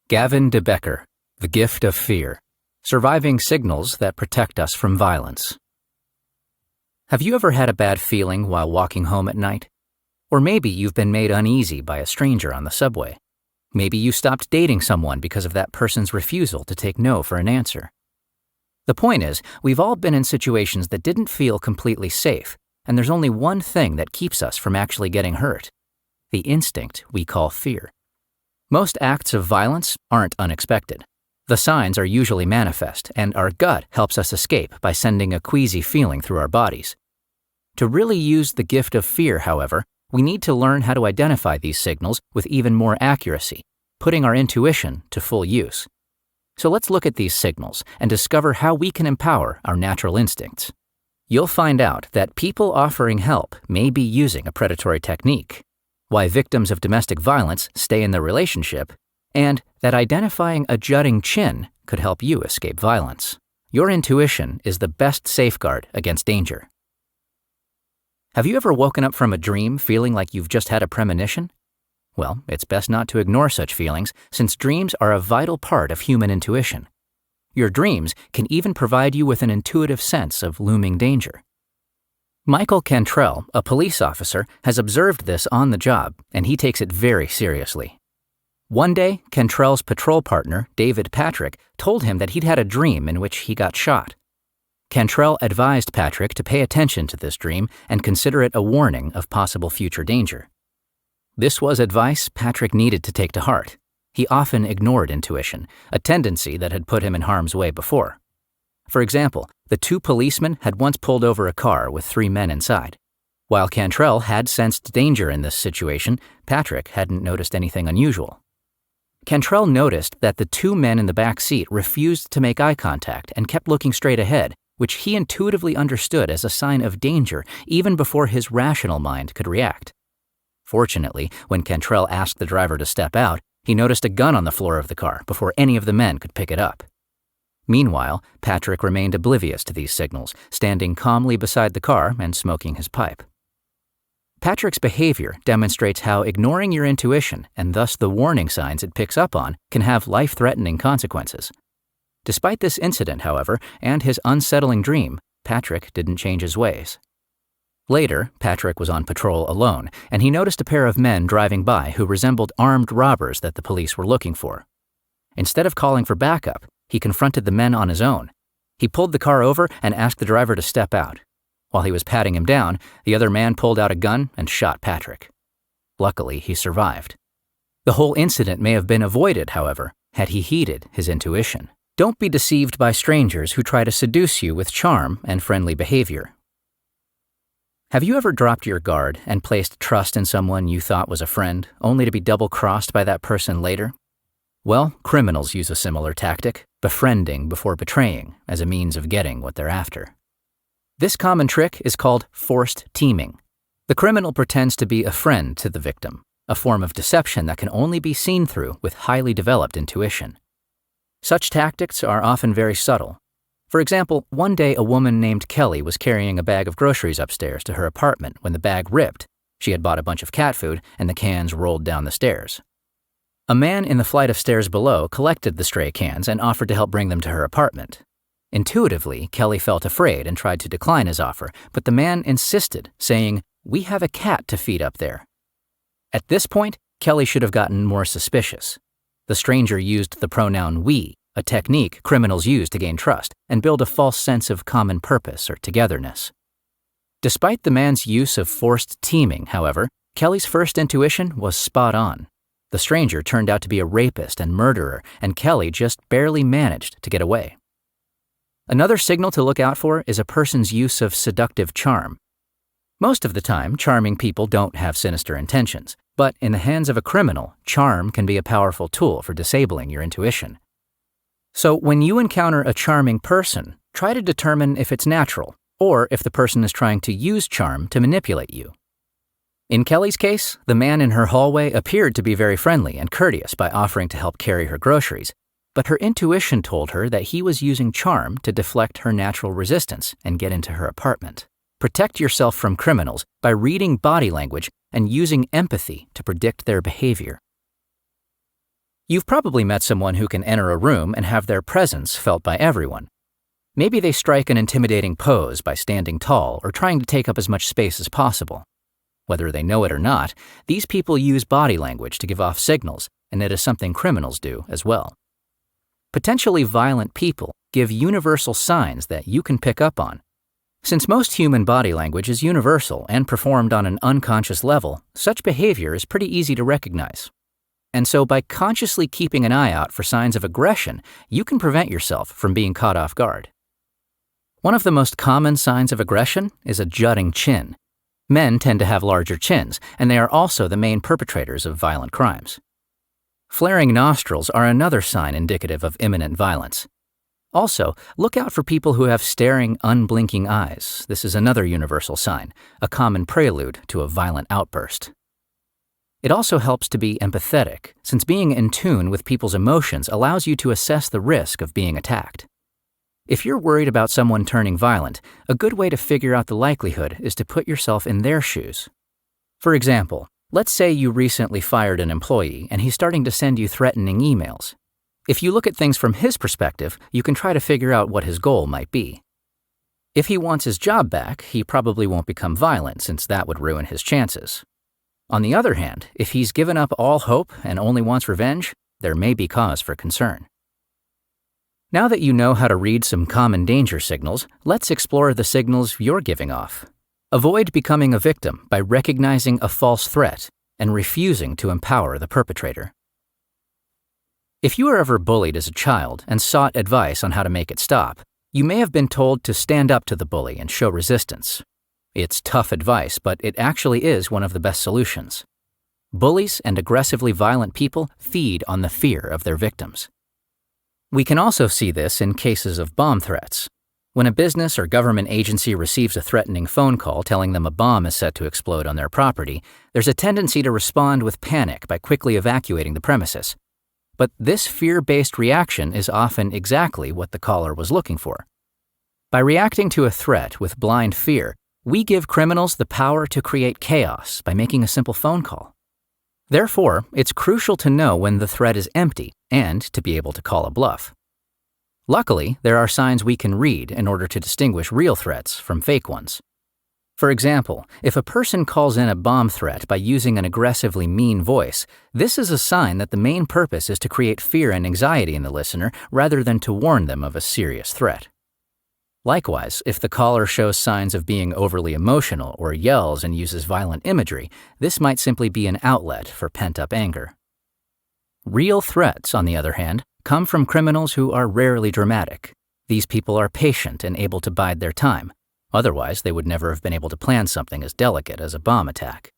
Gavin de Becker, The Gift of Fear, Surviving Signals That Protect Us from Violence. Have you ever had a bad feeling while walking home at night? Or maybe you've been made uneasy by a stranger on the subway. Maybe you stopped dating someone because of that person's refusal to take no for an answer. The point is, we've all been in situations that didn't feel completely safe, and there's only one thing that keeps us from actually getting hurt: the instinct we call fear. Most acts of violence aren't unexpected. The signs are usually manifest, and our gut helps us escape by sending a queasy feeling through our bodies. To really use the gift of fear, however, we need to learn how to identify these signals with even more accuracy, putting our intuition to full use. So let's look at these signals and discover how we can empower our natural instincts. You'll find out that people offering help may be using a predatory technique, why victims of domestic violence stay in their relationship, and that identifying a jutting chin could help you escape violence. Your intuition is the best safeguard against danger. Have you ever woken up from a dream feeling like you've just had a premonition? Well, it's best not to ignore such feelings, since dreams are a vital part of human intuition. Your dreams can even provide you with an intuitive sense of looming danger. Michael Cantrell, a police officer, has observed this on the job, and he takes it very seriously. One day, Cantrell's patrol partner, David Patrick, told him that he'd had a dream in which he got shot. Cantrell advised Patrick to pay attention to this dream and consider it a warning of possible future danger. This was advice Patrick needed to take to heart. He often ignored intuition, a tendency that had put him in harm's way before. For example, the two policemen had once pulled over a car with 3 men inside. While Cantrell had sensed danger in this situation, Patrick hadn't noticed anything unusual. Cantrell noticed that the 2 men in the back seat refused to make eye contact and kept looking straight ahead, which he intuitively understood as a sign of danger even before his rational mind could react. Fortunately, when Cantrell asked the driver to step out, he noticed a gun on the floor of the car before any of the men could pick it up. Meanwhile, Patrick remained oblivious to these signals, standing calmly beside the car and smoking his pipe. Patrick's behavior demonstrates how ignoring your intuition, and thus the warning signs it picks up on, can have life-threatening consequences. Despite this incident, however, and his unsettling dream, Patrick didn't change his ways. Later, Patrick was on patrol alone, and he noticed a pair of men driving by who resembled armed robbers that the police were looking for. Instead of calling for backup, he confronted the men on his own. He pulled the car over and asked the driver to step out. While he was patting him down, the other man pulled out a gun and shot Patrick. Luckily, he survived. The whole incident may have been avoided, however, had he heeded his intuition. Don't be deceived by strangers who try to seduce you with charm and friendly behavior. Have you ever dropped your guard and placed trust in someone you thought was a friend, only to be double-crossed by that person later? Well, criminals use a similar tactic, befriending before betraying, as a means of getting what they're after. This common trick is called forced teaming. The criminal pretends to be a friend to the victim, a form of deception that can only be seen through with highly developed intuition. Such tactics are often very subtle. For example, one day a woman named Kelly was carrying a bag of groceries upstairs to her apartment when the bag ripped. She had bought a bunch of cat food, and the cans rolled down the stairs. A man in the flight of stairs below collected the stray cans and offered to help bring them to her apartment. Intuitively, Kelly felt afraid and tried to decline his offer, but the man insisted, saying, "We have a cat to feed up there." At this point, Kelly should have gotten more suspicious. The stranger used the pronoun we, a technique criminals use to gain trust and build a false sense of common purpose or togetherness. Despite the man's use of forced teaming, however, Kelly's first intuition was spot on. The stranger turned out to be a rapist and murderer, and Kelly just barely managed to get away. Another signal to look out for is a person's use of seductive charm. Most of the time, charming people don't have sinister intentions, but in the hands of a criminal, charm can be a powerful tool for disabling your intuition. So when you encounter a charming person, try to determine if it's natural, or if the person is trying to use charm to manipulate you. In Kelly's case, the man in her hallway appeared to be very friendly and courteous by offering to help carry her groceries, but her intuition told her that he was using charm to deflect her natural resistance and get into her apartment. Protect yourself from criminals by reading body language and using empathy to predict their behavior. You've probably met someone who can enter a room and have their presence felt by everyone. Maybe they strike an intimidating pose by standing tall or trying to take up as much space as possible. Whether they know it or not, these people use body language to give off signals, and it is something criminals do as well. Potentially violent people give universal signs that you can pick up on. Since most human body language is universal and performed on an unconscious level, such behavior is pretty easy to recognize. And so by consciously keeping an eye out for signs of aggression, you can prevent yourself from being caught off guard. One of the most common signs of aggression is a jutting chin. Men tend to have larger chins, and they are also the main perpetrators of violent crimes. Flaring nostrils are another sign indicative of imminent violence. Also, look out for people who have staring, unblinking eyes. This is another universal sign, a common prelude to a violent outburst. It also helps to be empathetic, since being in tune with people's emotions allows you to assess the risk of being attacked. If you're worried about someone turning violent, a good way to figure out the likelihood is to put yourself in their shoes. For example, let's say you recently fired an employee and he's starting to send you threatening emails. If you look at things from his perspective, you can try to figure out what his goal might be. If he wants his job back, he probably won't become violent, since that would ruin his chances. On the other hand, if he's given up all hope and only wants revenge, there may be cause for concern. Now that you know how to read some common danger signals, let's explore the signals you're giving off. Avoid becoming a victim by recognizing a false threat and refusing to empower the perpetrator. If you were ever bullied as a child and sought advice on how to make it stop, you may have been told to stand up to the bully and show resistance. It's tough advice, but it actually is one of the best solutions. Bullies and aggressively violent people feed on the fear of their victims. We can also see this in cases of bomb threats. When a business or government agency receives a threatening phone call telling them a bomb is set to explode on their property, there's a tendency to respond with panic by quickly evacuating the premises. But this fear-based reaction is often exactly what the caller was looking for. By reacting to a threat with blind fear, we give criminals the power to create chaos by making a simple phone call. Therefore, it's crucial to know when the threat is empty and to be able to call a bluff. Luckily, there are signs we can read in order to distinguish real threats from fake ones. For example, if a person calls in a bomb threat by using an aggressively mean voice, this is a sign that the main purpose is to create fear and anxiety in the listener rather than to warn them of a serious threat. Likewise, if the caller shows signs of being overly emotional or yells and uses violent imagery, this might simply be an outlet for pent-up anger. Real threats, on the other hand, come from criminals who are rarely dramatic. These people are patient and able to bide their time. Otherwise, they would never have been able to plan something as delicate as a bomb attack.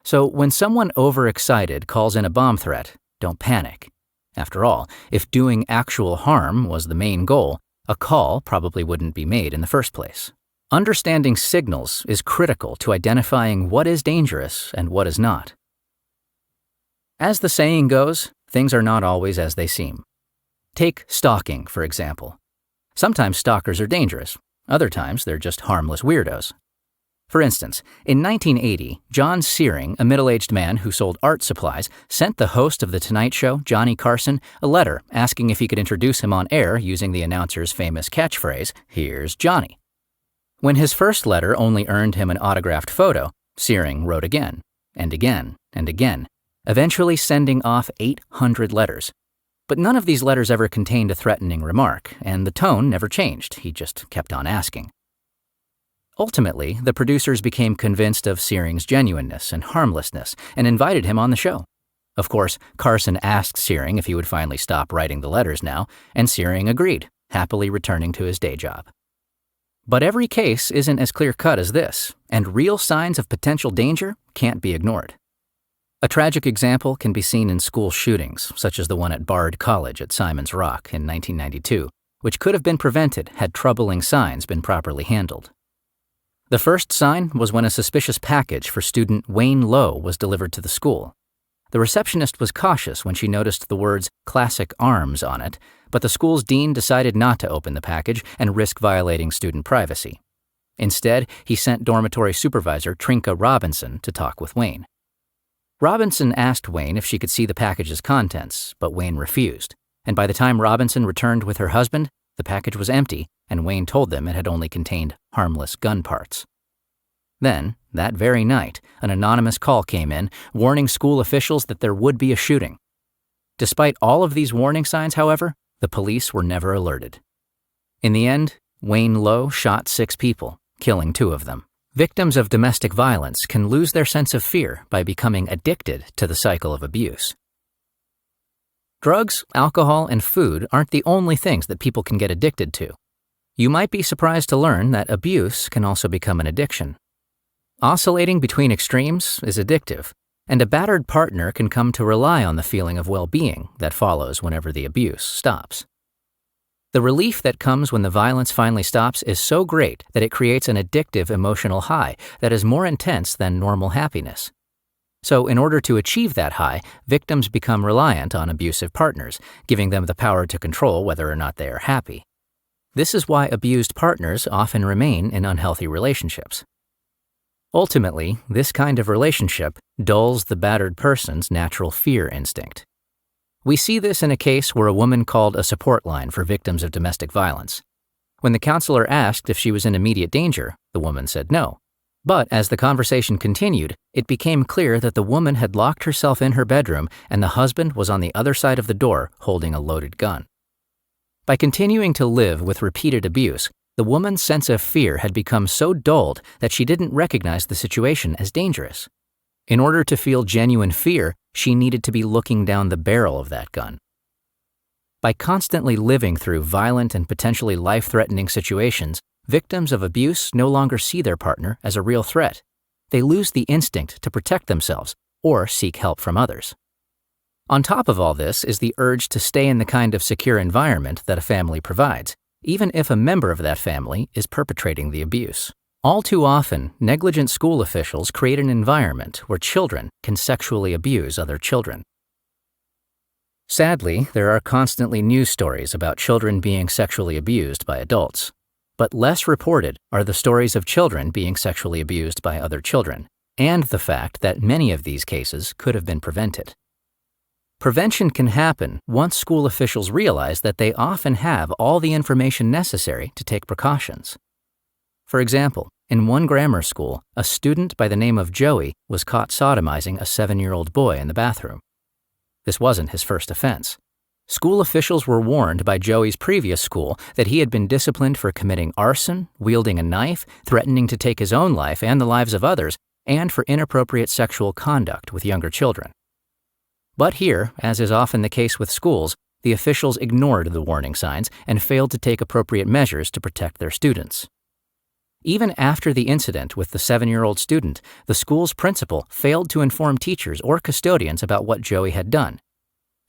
So when someone overexcited calls in a bomb threat, don't panic. After all, if doing actual harm was the main goal, a call probably wouldn't be made in the first place. Understanding signals is critical to identifying what is dangerous and what is not. As the saying goes, things are not always as they seem. Take stalking, for example. Sometimes stalkers are dangerous. Other times, they're just harmless weirdos. For instance, in 1980, John Searing, a middle-aged man who sold art supplies, sent the host of The Tonight Show, Johnny Carson, a letter asking if he could introduce him on air using the announcer's famous catchphrase, "Here's Johnny." When his first letter only earned him an autographed photo, Searing wrote again, and again, and again, eventually sending off 800 letters. But none of these letters ever contained a threatening remark, and the tone never changed. He just kept on asking. Ultimately, the producers became convinced of Searing's genuineness and harmlessness and invited him on the show. Of course, Carson asked Searing if he would finally stop writing the letters now, and Searing agreed, happily returning to his day job. But every case isn't as clear-cut as this, and real signs of potential danger can't be ignored. A tragic example can be seen in school shootings, such as the one at Bard College at Simon's Rock in 1992, which could have been prevented had troubling signs been properly handled. The first sign was when a suspicious package for student Wayne Lowe was delivered to the school. The receptionist was cautious when she noticed the words "Classic Arms" on it, but the school's dean decided not to open the package and risk violating student privacy. Instead, he sent dormitory supervisor Trinka Robinson to talk with Wayne. Robinson asked Wayne if she could see the package's contents, but Wayne refused, and by the time Robinson returned with her husband, the package was empty, and Wayne told them it had only contained harmless gun parts. Then, that very night, an anonymous call came in, warning school officials that there would be a shooting. Despite all of these warning signs, however, the police were never alerted. In the end, Wayne Lowe shot 6 people, killing 2 of them. Victims of domestic violence can lose their sense of fear by becoming addicted to the cycle of abuse. Drugs, alcohol, and food aren't the only things that people can get addicted to. You might be surprised to learn that abuse can also become an addiction. Oscillating between extremes is addictive, and a battered partner can come to rely on the feeling of well-being that follows whenever the abuse stops. The relief that comes when the violence finally stops is so great that it creates an addictive emotional high that is more intense than normal happiness. So in order to achieve that high, victims become reliant on abusive partners, giving them the power to control whether or not they are happy. This is why abused partners often remain in unhealthy relationships. Ultimately, this kind of relationship dulls the battered person's natural fear instinct. We see this in a case where a woman called a support line for victims of domestic violence. When the counselor asked if she was in immediate danger, the woman said no. But as the conversation continued, it became clear that the woman had locked herself in her bedroom and the husband was on the other side of the door holding a loaded gun. By continuing to live with repeated abuse, the woman's sense of fear had become so dulled that she didn't recognize the situation as dangerous. In order to feel genuine fear, she needed to be looking down the barrel of that gun. By constantly living through violent and potentially life-threatening situations, victims of abuse no longer see their partner as a real threat. They lose the instinct to protect themselves or seek help from others. On top of all this is the urge to stay in the kind of secure environment that a family provides, even if a member of that family is perpetrating the abuse. All too often, negligent school officials create an environment where children can sexually abuse other children. Sadly, there are constantly news stories about children being sexually abused by adults. But less reported are the stories of children being sexually abused by other children, and the fact that many of these cases could have been prevented. Prevention can happen once school officials realize that they often have all the information necessary to take precautions. For example, in one grammar school, a student by the name of Joey was caught sodomizing a 7-year-old boy in the bathroom. This wasn't his first offense. School officials were warned by Joey's previous school that he had been disciplined for committing arson, wielding a knife, threatening to take his own life and the lives of others, and for inappropriate sexual conduct with younger children. But here, as is often the case with schools, the officials ignored the warning signs and failed to take appropriate measures to protect their students. Even after the incident with the 7-year-old student, the school's principal failed to inform teachers or custodians about what Joey had done.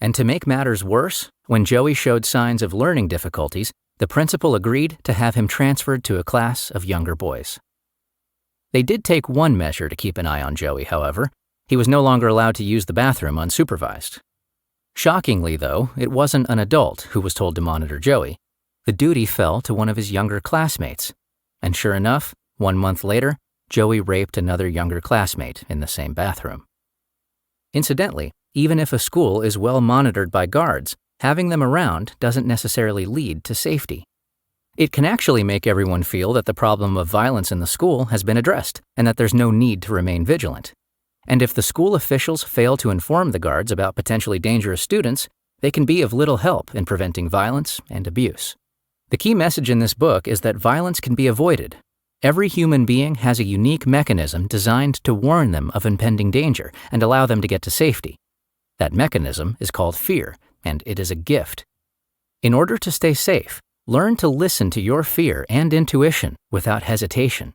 And to make matters worse, when Joey showed signs of learning difficulties, the principal agreed to have him transferred to a class of younger boys. They did take one measure to keep an eye on Joey, however. He was no longer allowed to use the bathroom unsupervised. Shockingly, though, it wasn't an adult who was told to monitor Joey. The duty fell to one of his younger classmates. And sure enough, 1 month later, Joey raped another younger classmate in the same bathroom. Incidentally, even if a school is well monitored by guards, having them around doesn't necessarily lead to safety. It can actually make everyone feel that the problem of violence in the school has been addressed and that there's no need to remain vigilant. And if the school officials fail to inform the guards about potentially dangerous students, they can be of little help in preventing violence and abuse. The key message in this book is that violence can be avoided. Every human being has a unique mechanism designed to warn them of impending danger and allow them to get to safety. That mechanism is called fear, and it is a gift. In order to stay safe, learn to listen to your fear and intuition without hesitation.